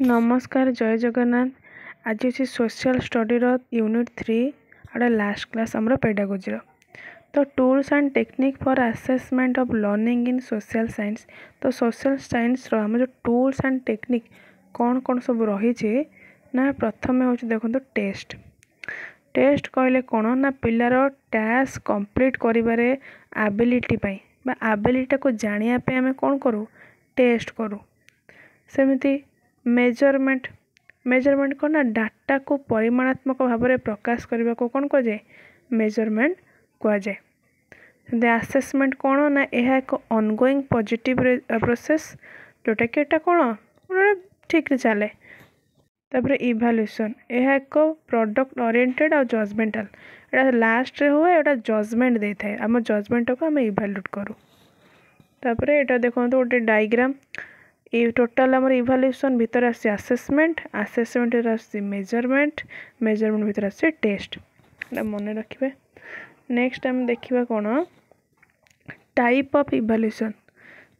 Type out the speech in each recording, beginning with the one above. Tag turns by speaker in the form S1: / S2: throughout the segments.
S1: नमस्कार जय जगन्नाथ। आज अच्छी सोशल स्टडी यूनिट 3 आड़ा लास्ट क्लास आमर पेडागोजी तो tools and technique for assessment of learning in social science. तो सोशल साइंस आम जो टूल्स एंड टेक्निक कौन कौन सब रही ना प्रथम हूँ देखो टेस्ट। टेस्ट कहले कौन ना पिलार टास्क कंप्लीट करिबारे एबिलिटी पाई बा एबिलिटी को जानिया पे आमे कौन करूँ टेस्ट करूँ। सेमिति मेजरमेंट मेजरमेंट कौन ना डाटा को परिमाणात्मक भाव में प्रकाश करने को कौन कहुए मेजरमेंट कहुए। आसेसमेंट कौन ना यह एक ऑनगोइंग पॉजिटिव प्रोसेस जोटा कि एटा कौन ठीक चले। तापर इवैल्यूएशन यह एक प्रोडक्ट ओरिएंटेड और जजमेंटाल एटा लास्ट रे हुए एटा जजमेंट दे थाए आम जजमेंट को आम इवैल्यूएट करूँ। तापर एटा देखो गोटे डायग्राम ये टोटाल आमर इवैल्यूएशन भितर आसी असेसमेंट असेसमेंट आसी मेजरमेंट मेजरमेंट भितर आसी टेस्ट मन रखिए। नेक्स्ट आम देखा कौन टाइप ऑफ इवैल्यूएशन।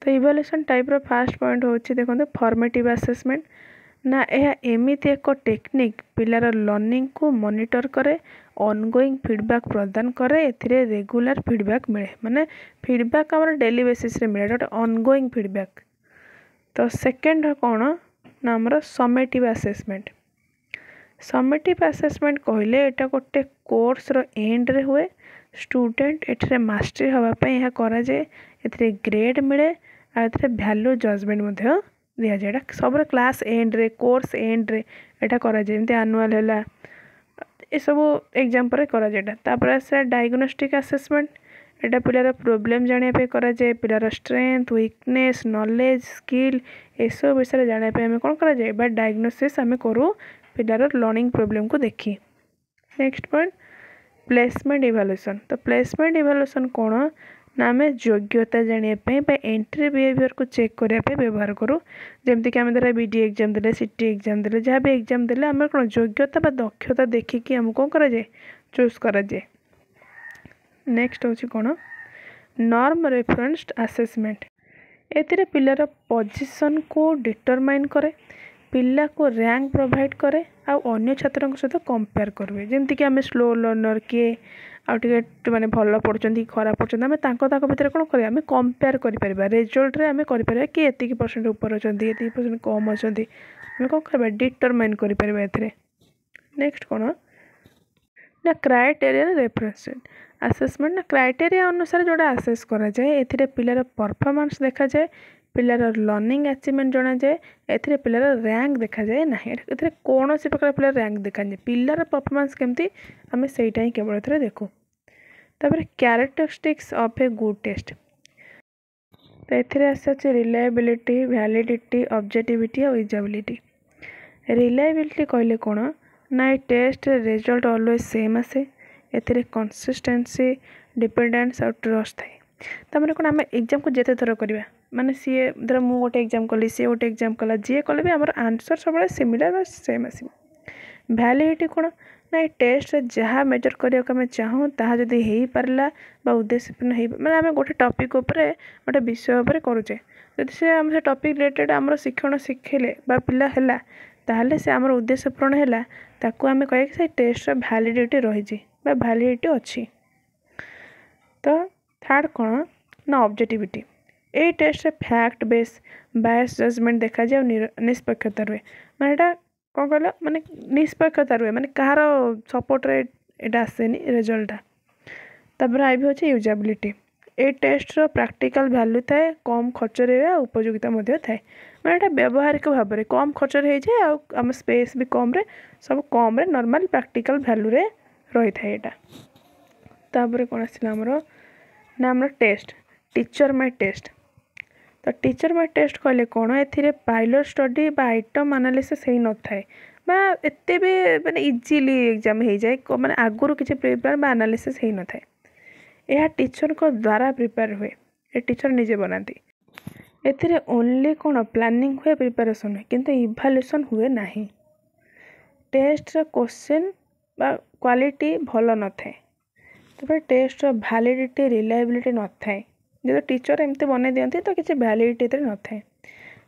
S1: तो इवैल्यूएशन टाइप रो फास्ट पॉइंट होची देखो फॉर्मेटिव असेसमेंट ना यह एमिति एक टेक्निक पिलार लर्निंग को मॉनिटर करे ऑनगोइंग फीडबैक प्रदान करे एथिरे रेगुलर फीडबैक मिले माने फीडबैक आमर डेली बेसिस रे मिले गोटे ऑनगोइंग फीडबैक। तो सेकेंड कौन ना आमर समेटिव असेसमेंट। समेटिव असेसमेंट कहले एटा गोटे कोर्स रो एंड रे हुए स्टूडेंट एठरे मास्टरी हवा पे यह करा जाए एथिरे ग्रेड मिले आ एथिरे वैल्यू जजमेंट मध्ये दिया जाए। एटा सब क्लास एंड रे कोर्स एंड रे एटा करा जाए एमती एनुअल हैला ए सब एग्जाम पर करा जाए। तापर आसे डायग्नोस्टिक असेसमेंट एटा पिलार प्रोब्लेम जानिया पे करा जाए पिलार strength weakness knowledge skill A सब विषय जानिया पे हमें कौन करा जाए बा डायग्नोसिस हमें करूँ पिलार लर्निंग प्रोब्लेम को देखी। Next point placement evaluation. तो प्लेसमेंट इवैल्यूएशन कौन ना आम योग्यता जानापी एंट्री बिहेवियर को चेक करने व्यवहार करूँ जमती आम धर बीडी एग्जाम देले सीटी एग्जाम देले जहाँ भी एग्जाम देले आम कौन योग्यता बा दक्षता देखिकी आम कौन करा जाए चूज करा जाए। नेक्स्ट होची कौन नॉर्म रेफरेंस्ड असेसमेंट। एथिरे पिलार पोजीशन को डिटरमाइन करे पिला को रैंक प्रोवाइड करे आ अन्य छात्रों सहित कंपेयर करेंगे जमती आम स्लो लर्नर किए आगे माने भल पढ़ुं खराब पढ़ुं आम भितर कौन करें आम कंपेयर कर रिजल्ट रे आम कर कि एति परसेंट ऊपर अच्छा एति परसेंट कम अच्छा आम कौन कर डिटरमाइन कर। नेक्स्ट कौन ना क्राइटेरिया रेफरेंस असेसमेंट ना क्राइटेरिया अनुसार जोड़ा असेस करा जाए एथिरे पिलार परफॉर्मेंस देखा जाए पिलार लर्निंग अचीवमेंट जना जाए एथिरे पिलार रैंक देखा जाए ना एथिरे कौन सी प्रकार पिलार रैंक देखा जाए पिलार परफॉर्मेंस केमती आम सेटा ही केवल एथिरे देखू। तापर characteristics of a good test. तो एथिरे आसे रिलायबिलिटी वैलिडिटी ऑब्जेक्टिविटी और यूजेबिलिटी। रिलायबिलिटी कहले कौन ना ये टेस्ट रिजल्ट ऑलवेज सेम आसे एथिरे कंसिस्टेंसी डिपेंडेंस और ट्रस्ट थाए। तमें कौन आम एग्जाम को जिते थर करवा माने सी धर मु गोटे एग्जाम कली सी गोटे एग्जाम कला जी कले भी आमर आंसर सब सिमिलर सेम आस। वैलिडिटी कौन ना ये टेस्ट जहाँ मेजर करने को आम चाहूँ ताहा जदि हो पारा बा उद्देश्यपूर्ण हो माने आम गोटे टॉपिक उपरे गोटे विषय उपरे करुचे जदि से आम से टॉपिक रिलेटेड आमर शिक्षण शिखेले बा पिला हैला ताहले से आमर उद्देश्य पूर्ण हैला ताकू आम कहे कि टेस्ट वैलिडिटी रही बा वैलिडिटी अच्छी। तो थर्ड कौन ना ऑब्जेक्टिविटी ए test fact base bias judgement देखा जाए निष्पक्षता रुए माने एटा कौन कहल माने निष्पक्षता रुए माने कहार सपोर्ट रे एटा आसेनी रिजल्ट। तापर आई भी होचे यूजेबिलिटी ए टेस्ट रो प्रैक्टिकल वैल्यू थाए कम खर्च रे उपयोगिता मध्य थाए माने एटा व्यावहारिक भाव में कम खर्च रे जाए आ आम स्पेस भी कम रे सब कम रे नॉर्मल प्रैक्टिकल वैल्यू रे रही थाए एटा। तापर कौन आसला हमरो ना आमर टेस्ट टीचर माय टेस्ट। तो टीचर माय टेस्ट कहले कौन एथिरे पायलट स्टडी बा आइटम एनालिसिस हो न थाए बा एते भी माने इजीली एग्जाम हो जाए माने आगुरु किछि प्रिपेयर बा एनालिसिस हो न थाए यह टीचर को द्वारा प्रिपेयर हुए ए टीचर निजे बनाती एथिरे ओनली कौन प्लानिंग हुए प्रिपरेशन हुए किंतु इवैल्यूएशन हुए नहीं। टेस्ट क्वेश्चन बा क्वालिटी भल न थाए तापर टेस्ट वैलिडिटी रिलायबिलिटी न थाए जो टीचर एमती बने दियंती तो किसी वैलिडिटी न थाए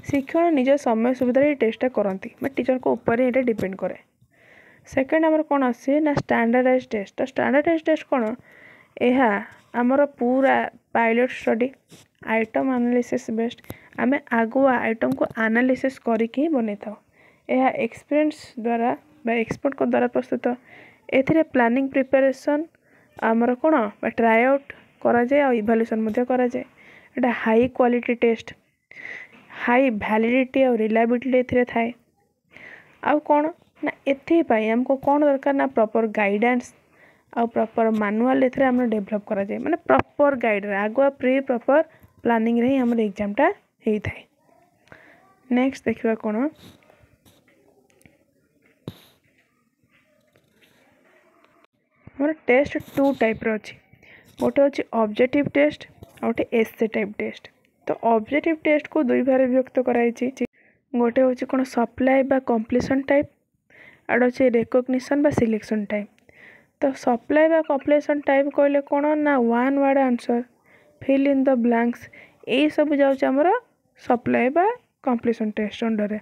S1: शिक्षक निज समय सुविधा टेस्टा करती टीचर को ऊपर ये डिपेंड करे। सेकेंड आमर कौन आसे ना स्टैंडर्डाइज टेस्ट। तो स्टैंडर्डाइज टेस्ट कौन यह आमर पूरा pilot study item analysis based आम आगुआ आइटम को एनालिसिस करके बन था। यह एक्सपीरियंस द्वारा एक्सपर्ट को द्वारा प्रस्तुत ए प्लानिंग प्रिपरेशन आमर कौन ट्राई आउट करा जाए और इवैल्यूएशन करा जाए। एटा high quality test high validity और रिलायबिलिटी थाए। आउ कौन ना एपाई आमको कौन दरकार ना प्रॉपर गाइडेंस आ प्रॉपर मैनुअल एथरे हम डेवलप करा जाए माने प्रॉपर गाइड आगुआ प्री प्रॉपर प्लानिंग रे ही हमर एग्जामटा हेई थाए। नेक्स्ट देखिबा कौन हमर टेस्ट टू टाइप रो अछि। गोटे अछि ऑब्जेक्टिव टेस्ट आ गोटे एसे टाइप टेस्ट। तो ऑब्जेक्टिव टेस्ट को दुई भाग विभक्त कराई छी। गोटे होछि कोन सप्लाई बा कंप्लीशन टाइप आड़ होछि रिकॉग्निशन बा सिलेक्शन टाइप। तो सप्लाई बा कंप्लीशन टाइप कहले कोन ना one word answer fill in the blanks ए सब जाउछ हमर सप्लाई बा कंप्लीशन टेस्ट अंडर रे।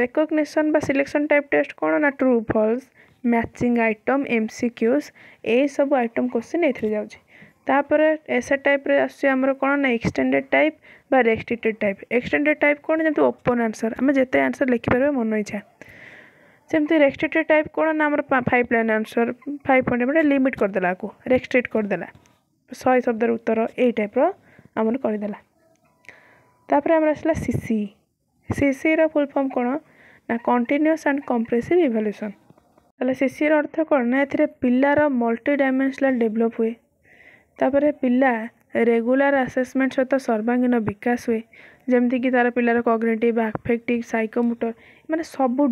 S1: रिकॉग्निशन बा सिलेक्शन टाइप टेस्ट कोन ना true false matching item MCQs ए सब आइटम क्वेश्चन एथरे जाउछ। तापर एसे टाइप रे आसे हमर कोन ना एक्सटेंडेड टाइप बा रेस्ट्रिक्टेड टाइप। एक्सटेंडेड टाइप कोन जेते ओपन आंसर आमे जेते आंसर लिखि परबे मन इच्छा। सेमती रेस्ट्रिक्टेड टाइप कोन ना हमर 5 लाइन आंसर 5 पॉइंट बडे लिमिट कर देला को रेस्ट्रिक्ट कर देला 100 शब्द उत्तर ए टाइप रो हमर कर देला। तापर हमर असला सीसी। सीसी रो फुल फॉर्म कोन ना कंटीन्यूअस एंड कंप्रेसिव इवैल्यूएशन। तले सीसी रो अर्थ कोन ना एथरे पिल्लार मल्टी डायमेंशनल डेवलप हुए। तापर पिल्ला रेगुलर असेसमेंट सहित सर्वांगीन विकास हुए जमती कि तार पिलार कॉग्निटिव अफेक्टिव साइकोमोटर माने सबु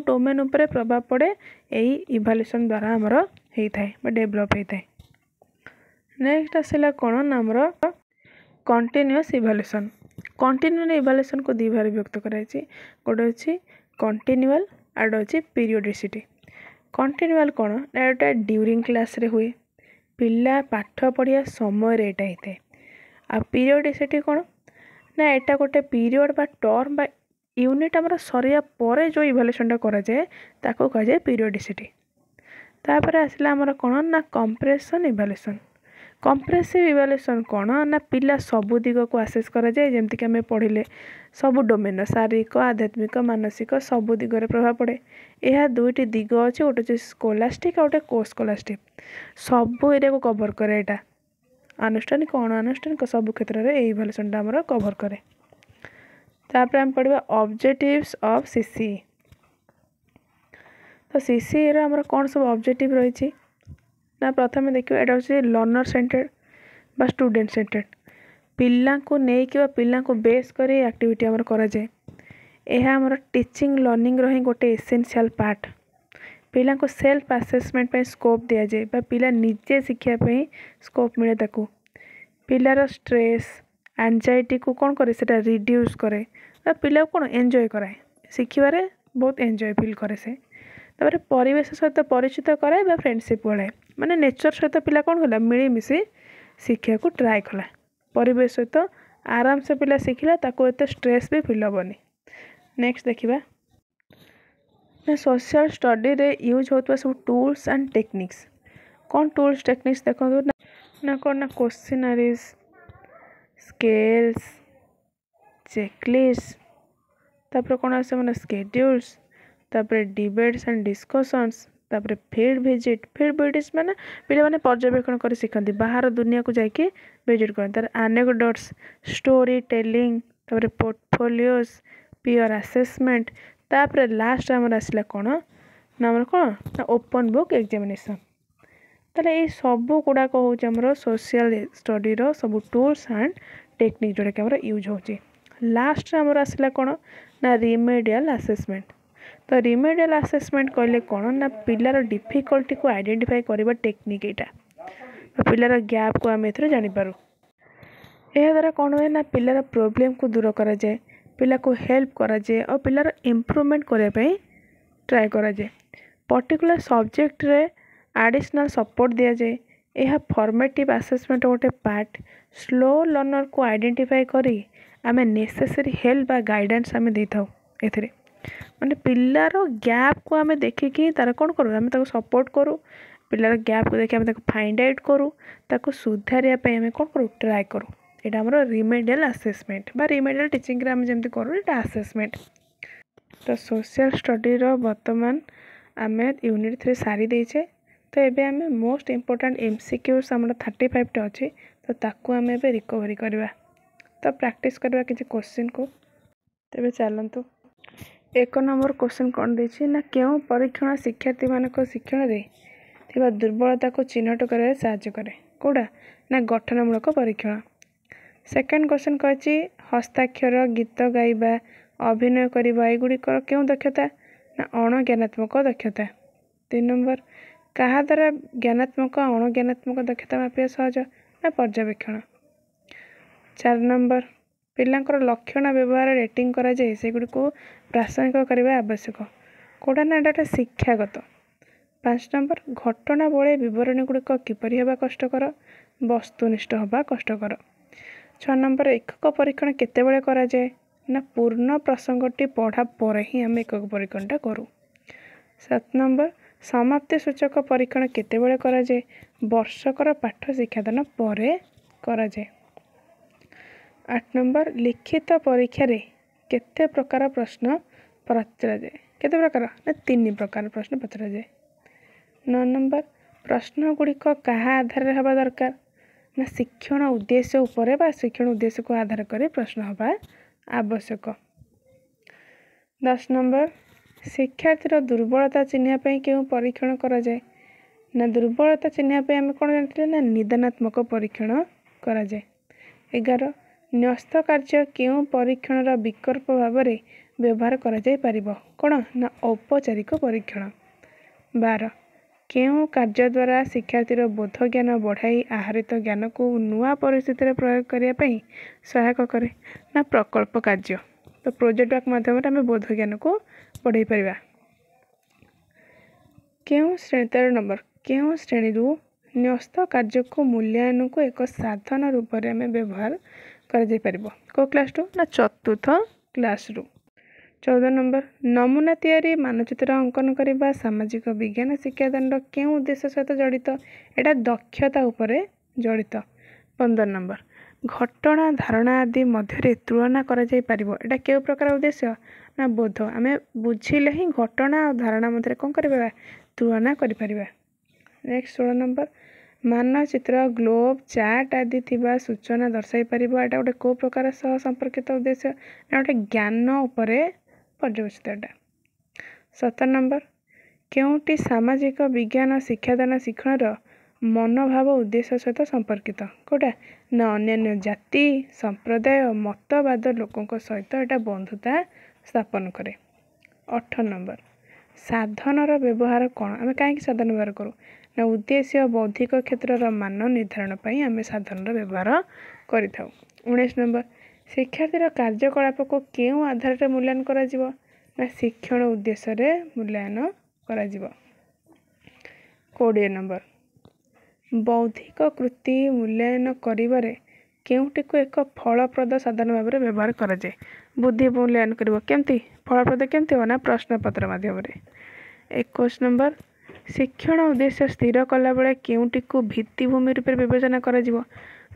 S1: डोमेन उपरे प्रभाव पड़े यही इवैल्यूएशन द्वारा हमर हेई थाए बा डेवलप हेई थाए। नेक्स्ट आसिला कोन ना हमर कंटीन्यूअस इवैल्यूएशन। कंटीन्यूअस इवैल्यूएशन को दी भाग विभक्त कराई छी। गोटे अछि कंटीन्यूअल आड अछि पीरियोडिसिटी। कंटीन्यूअल कोन ना एटा ड्यूरिंग क्लास रे हुए पिला पाठ पढ़िया समय रे एटा हेते। आ पीरियोडिसिटी कोन ना एटा गोटे पीरियड बा टर्म बा यूनिट हमर सरिया परे जो इवैल्यूएशन करा जाए ताको कह जाए पीरियोडिसिटी। तापर आसला हमर कोन ना कंप्रेशन इवैल्यूएशन। कंप्रेसिव इवैल्यूएशन कोन ना पिला सबु दिग को असेस करा जाए जेमति कि हमें पढ़िले सबु डोमेन शारीरिक आध्यात्मिक मानसिक सबु दिग रे प्रभाव पड़े। यह दुईटी दिग अछि गोटे जे स्कोलास्टिक और गोटे को स्कोलास्टिक सबु एरिया को कवर करे। एटा आनुष्ठानिक अनानुष्ठानिक सब क्षेत्र में यही इवैल्यूएशन हमर कवर करे। तापर हम पढ़िबा ऑब्जेक्टिव्स ऑफ सीसी। तो सीसी रे हमर कोन सब ऑब्जेक्टिव रही छी ना प्रथम देखियो एटा होछि लर्नर सेंटर्ड बा स्टूडेंट सेंटर्ड। पिल्ला को नै कि पिल्ला को बेस करी एक्टिविटी हमर करा जाए। एहा हमर टीचिंग लर्निंग रही गोटे एसेंशियल पार्ट। पिला को सेल्फ असेसमेंट पे स्कोप दिया जाए बा पिला निजे शिक्षा पे स्कोप मिले ताकू। पिलार स्ट्रेस एंजाइटी को कौन करे सेटा रिड्यूस करे बा पिला को कौन एंजॉय कराए शिखिबारे बहुत एंजॉय फील करे से। तापर परिवेश सहित परिचित कराए बा फ्रेंडशिप बढ़ाए माने नेचर सहित पिला कौन होला मिलीमिशि शिक्षा को ट्राए कला। परिवेश सहित आराम से पिला शिखिला ताको एते स्ट्रेस भी फील होबनी। नेक्स्ट देखिबा ना सोशल स्टडी रे यूज होतबा सब टूल्स एंड टेक्निक्स। कौन टूल्स टेक्निक्स देखो ना कौन ना क्वेश्चनरीज स्केल्स चेकलिस्ट तापर कौन आसे माने स्केड्यूल्स तापर डिबेट्स एंड डिस्कशंस तापर फील्ड विजिट्स माने पिले माने पर्यवेक्षण कर सिखंती बाहर दुनिया को जाके विजिट करन। तार एनेक्डोट्स स्टोरी टेलिंग तापर पोर्टफोलियोज पीयर असेसमेंट तापर लास्ट हमर आसला कोन ना हमर कोन ना ओपन बुक एग्जामिनेशन। ताले ए सब गुडा को हो हमर सोशल स्टडी रो सब टूल्स एंड टेक्निक जोडा के हमर यूज होची। लास्ट हमर आसला कोन ना रिमेडियल असेसमेंट। तो रिमेडियल असेसमेंट कहले कोन ना पिलार डिफिकल्टी को आइडेंटिफाई करबा टेक्निक एटा पिलार गैप को हम एथरे जानि पारू। ए द्वारा कोन होय ना पिलार प्रॉब्लम को दूर करा जाए पिला को हेल्प करा जाए और पिलार इम्प्रूवमेंट करने पे ट्राए करा जाए। पर्टिकुलर सब्जेक्ट रे एडिशनल सपोर्ट दिया जाए। यह फॉर्मेटिव असेसमेंट गोटे पार्ट स्लो लर्नर को आइडेंटिफाई करी आम नेसेसरी हेल्प बा गाइडेंस आम दे था ए माने पिलार गैप को आम देखिकी तार कौन करूँ आम सपोर्ट करूँ पिलार गैप को देखिए आम फाइंड आउट करूँ ताको सुधारिया आम कौन करूँ ट्राए करूँ यहाँ आमर रिमेडियल आसेसमेंट बा रिमेडियल टीचिंग आम जमी करूँ ये आसेसमेंट। तो सोशल स्टडी बर्तमान आम यूनिट 3 सारी देचे तो ये आम मोस्ट इम्पोर्टाट MCQs आम 35 टा अच्छी तो ताकू आम ए रिकवरी करवा तो प्रैक्टिस करवा किसी क्वेश्चन को तेरे चलतु 1 नंबर क्वेश्चन कौन देछि ना क्यों परीक्षण शिक्षार्थी मानक शिक्षण रे थिबा दुर्बलता को चिन्हट करे साहाय्य करे कोडा ना गठनमूलक परीक्षण। सेकेंड क्वेश्चन कहछि हस्ताक्षर गीत गाइबा अभिनय करवा एगुड़िकर क्यों दक्षता ना अणज्ञानात्मक दक्षता। 3 नंबर कहा द्वारा ज्ञानात्मक अणज्ञानात्मक दक्षता मापिया सहज ना पर्यवेक्षण। 4 नंबर पिलांकर लक्षण व्यवहार रेटिंग करा जाए सेगुड़ी को प्रासंगिक करने आवश्यक कोड़ा ना एटा शिक्षागत। 5 नंबर घटना बड़े बरणी गुड़िक किपरि हेबा कष्टकर वस्तुनिष्ठ हवा कष्टकर। 6 नंबर एकक परीक्षण केतेबेले करा जाए ना पूर्ण प्रसंगटी पढ़ा पर ही आम एकक परीक्षणटा करूँ। 7 नंबर समाप्ति सूचक परीक्षण केतेबेले करा जाए वर्षकर पाठ शिक्षादान पर करा जाए। 8 नंबर लिखित परीक्षा रे केते प्रकार प्रश्न पचरा जाए केते प्रकार ना 3 प्रकार प्रश्न पचरा जाए। 9 नंबर प्रश्न गुड़िक क्या आधार हवा दरकार ना शिक्षण उद्देश्य उपरे बा शिक्षण उद्देश्य को आधार कर प्रश्न हवा आवश्यक। 10 नंबर शिक्षार्थी दुर्बलता चिन्हवाई क्यों परीक्षण करा जाए ना दुर्बलता चिन्हवाई आम कौन जानते ना निदानात्मक परीक्षण करा जाए। 11 न्यस्त कार्य क्यों परीक्षण विकल्प भाव में व्यवहार करा जाई परिबो कौन ना औपचारिक परीक्षण। 12 क्यों कार्य द्वारा शिक्षार्थीर बोध ज्ञान बढ़ाई आहरित ज्ञान को नुआ परिस्थिति प्रयोग करने सहायक करे ना प्रकल्प कार्य तो प्रोजेक्ट वर्क माध्यम आम बोध ज्ञान को बढ़ाई पारिबा। क्यों श्रेणी 13 नंबर क्यों श्रेणी न्यस्त कार्य को मूल्यांकन को एक साधन रूप में आम व्यवहार कर को क्लास टू ना चतुर्थ क्लास रू। 14 नंबर नमूना तैयारी मानचित्र अंकन करने सामाजिक विज्ञान शिक्षादान क्यों उद्देश्य सहित जड़ित एटा दक्षता उपरे जड़ित। 15 नंबर घटना धारणा आदि मध्य तुलना करा जाई परिबो एटा केउ प्रकार उद्देश्य ना बोध आम बुझिले ही घटना और धारणा मध्य कौन कर तुलना कर। नेक्स्ट 16 नंबर मानचित्र ग्लोब चार्ट आदि थिबा सूचना दर्शाई परिबो एटा गोटे को प्रकार सह संपर्कित उद्देश्य ना गोटे ज्ञान उपरे पर्यवेक्षित एटा। 17 नंबर केउटी सामाजिक विज्ञान शिक्षादान शिक्षण मनोभाव उद्देश्य सहित संपर्कित कोटा ना अन्य जाति संप्रदाय मतवाद लोकों सहित एटा बंधुता स्थापन करे। 18 नंबर साधनर व्यवहार कौन आम कहीं साधन व्यवहार करूँ ना उद्देश्य बौद्धिक क्षेत्र मान निर्धारण पर आम साधनर व्यवहार करि थाउ। 19 नंबर शिक्षार्थीर कार्यकलाप को क्यों आधार मूल्यांकन करा जिवो ना शिक्षण उद्देश्य रे मूल्यांकन करा जिवो। 20 नंबर बौद्धिक कृति मूल्यांकन करिबारे केउटी को एक फलप्रद साधन भाव में व्यवहार करा जाए बुद्धि मूल्यांकन करिवो केमती फलप्रद केमती हो ना प्रश्नपत्र माध्यम रे। 21 नंबर शिक्षण उद्देश्य स्थिर कला बेले केउटी को भित्तिभूमि रूप में विवेचना करा जिवो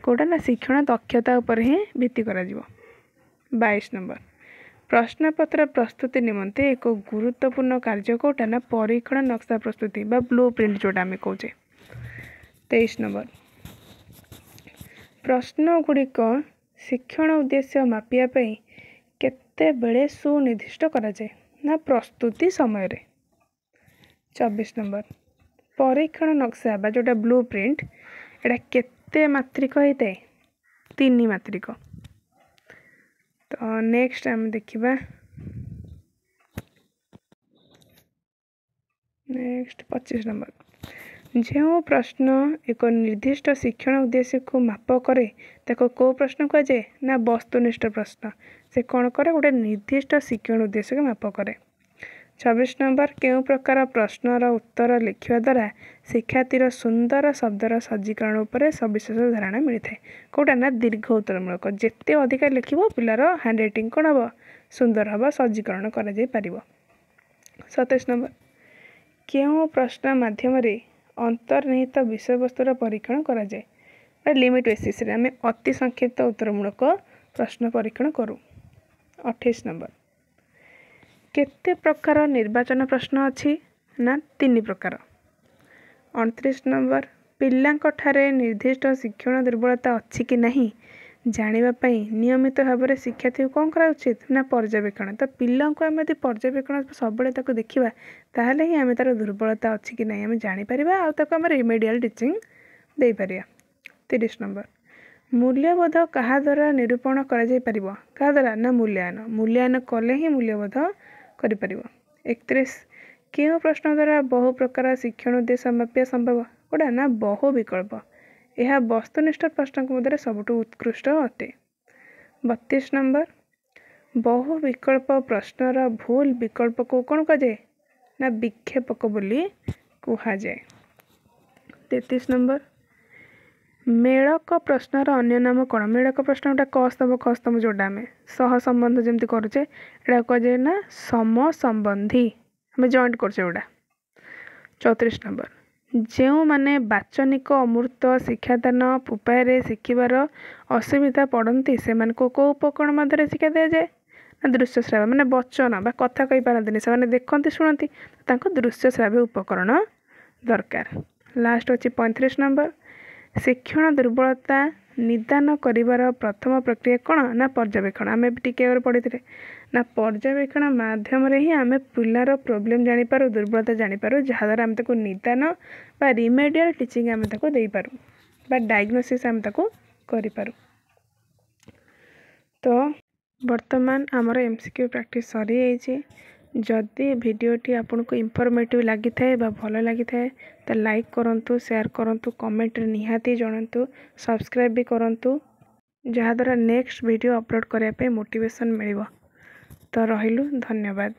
S1: कोटा ना शिक्षण दक्षता उपर ही भित्ति करा जिवो। 22 नंबर प्रश्नपत्र प्रस्तुति निमंते एक गुरुत्वपूर्ण कार्य कोटा ना परीक्षण नक्शा प्रस्तुति बा ब्लू प्रिंट जोटा आम कहे। 23 नंबर प्रश्न गुड़िक शिक्षण उद्देश्य मापिया केते बेले सुनिर्दिष्ट करा जाए ना प्रस्तुति समय रे। 24 नंबर परीक्षण नक्शा बा जोटा ब्लू प्रिंट एटा केते मात्रिक होता है 3 मात्रिक। तो नेक्स्ट आम देखिबा नेक्स्ट 25 नंबर जो प्रश्न एक निर्दिष्ट शिक्षण उद्देश्य को माप करे ताको को प्रश्न कह जाए ना वस्तुनिष्ठ प्रश्न से कौन करे गोटे निर्दिष्ट शिक्षण उद्देश्य को माप करे। 24 नंबर केउं प्रकार प्रश्नर उत्तर लिखिवा द्वारा शिक्षार्थीर सुंदर शब्दर सज्जीकरण उपरे सविशेष धारणा मिलता है कौटा ना दीर्घ उत्तरमूलक जिते अधिक लिख पिलार हैंड राइटिंग कौन हम सुंदर हम सज्जीकरण कर 27 नंबर केउं प्रश्न माध्यम अंतर्निहित विषय वस्तुर परीक्षण करा जाए लिमिट बेसिस रे आमे अति संक्षिप्त उत्तरमूलक प्रश्न परीक्षण करूँ। 28 नंबर केते प्रकार निर्वाचन प्रश्न अच्छी ना 3 प्रकार। 29 नंबर पिलांक ठारे निर्दिष्ट शिक्षण दुर्बलता अच्छी कि नहीं जानिबा पई नियमित भाव में शिक्षार्थी कौन करा उचित ना पर्यवेक्षण तो पिला को आम यदि पर्यवेक्षण सब देखा ताहले ही आम तार दुर्बलता अच्छी कि नहीं आम जापर आम रिमेडियल टीचिंग दे पारिया। 30 नंबर मूल्यबोध क्या द्वारा निरूपण करा क्या द्वारा ना मूल्यांकन कले ही मूल्यबोध कर। 31 क्यों प्रश्न द्वारा बहु प्रकार शिक्षण उद्देश्य मापिया संभव गोटा ना बहु विकल्प यह वस्तुनिष्ठ प्रश्न मध्य सबुठ उत्कृष्ट अटे। 32 नंबर बहु विकल्प प्रश्नर भूल विकल्प को कौन कहुए ना विक्षेपक बोली कहुए। 33 नंबर मेड़क प्रश्नर अन्य नाम कौन मेड़क प्रश्न गोटा कस्तम खस्तम जोटा आम सह संबंध जमी करुचे यहाँ कहुए ना सम संबंधी आम जॉइंट करछे गोटा। 34 नंबर जो माने वाचनिक अमूर्त शिक्षादान उपाय शिखिबार असुविधा पड़ती से कौ उपकरण मध्य शिक्षा दि जाए ना दृश्य श्राव्य माने वचन बा कथा कही पारती से देखती शुणती दृश्य श्राव्य उपकरण दरकार। लास्ट अच्छी 35 नंबर शिक्षण दुर्बलता निदान करिवार प्रथम प्रक्रिया कौन ना पर्यवेक्षण आम टिके पढ़ी ना पर्यवेक्षण माध्यम ही आम पिलार प्रोब्लेम जानीपार दुर्बलता जानीपार जहाद्वारा आम ताको निदान बा रिमेडियल टीचिंग आम ताको दे पारू बा डायग्नोसिस आम ताको करिपारू। तो वर्तमान आमर एमसीक्यू प्रैक्टिस सरी जाइए जदि वीडियोटी आपन को इनफॉर्मेटिव लगी थाए बा भल लगी थाए तो लाइक करंतु शेयर करंतु कमेंट रे निहाती जणांतु सब्सक्राइब भी करंतु जहाद्वारा नेक्स्ट वीडियो अपलोड करने मोटिवेशन मिलिबो। तो रहिलु धन्यवाद।